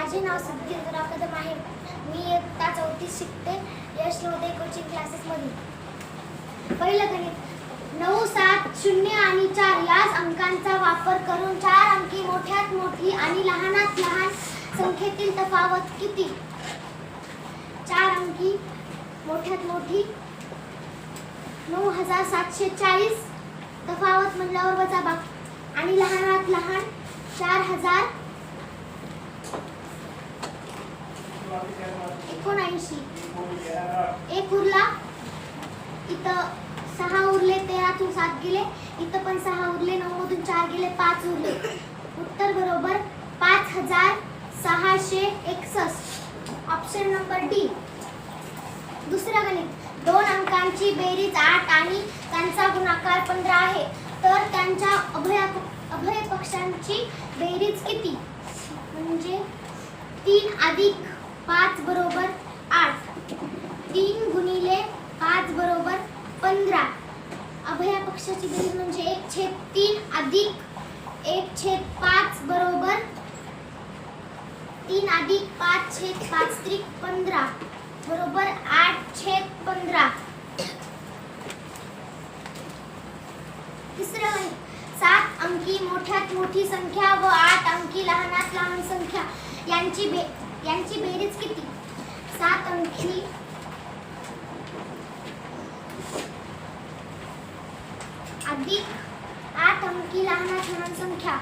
माझे नाव सिद्धिराव कदम आहे. मी इयत्ता 4थी शिकते यश नवोदय कोचिंग क्लासेसमध्ये. पहिलं गणित. 9, 7, 0 आणि 4 याच अंकांचा वापर करून 4 अंकी मोठ्यात मोठी आणि लहानात लहान संख्येतील तफावत किती? 4 अंकी मोठ्यात मोठी 9740, तफावत म्हणल्यावर वजाबाकी, आणि लहानात लहान 4079. एक उरला, इथं 6 उरले, 13तून 7 गेले, इथं पण 6 उरले, 9 मधून 4 गेले, 5 उरले. उत्तर बरोबर 5661. Option number D. दुसरा गणित. 2 अंकांची बेरीज 8 आणि त्यांचा गुणाकार 15 आहे, तर त्यांच्या अभय पक्षांची बेरीज किती? म्हणजे 3 अधिक 5 बरोबर 8. 3 गुणिले 5 बरोबर 15. अभय पक्षाची बेरीज म्हणजे 1/3 अधिक 1/5 बरोबर 3 अधिक 5/5 त्रिक 15 बरोबर 8/15. तिसरं गणित. 7 अंकी मोठ्यात मोठी संख्या व 8 अंकी लहानात लहान संख्या यांची बेरीज किती? 7 अंकी अधिक 8 अंकी लहानात लहान संख्या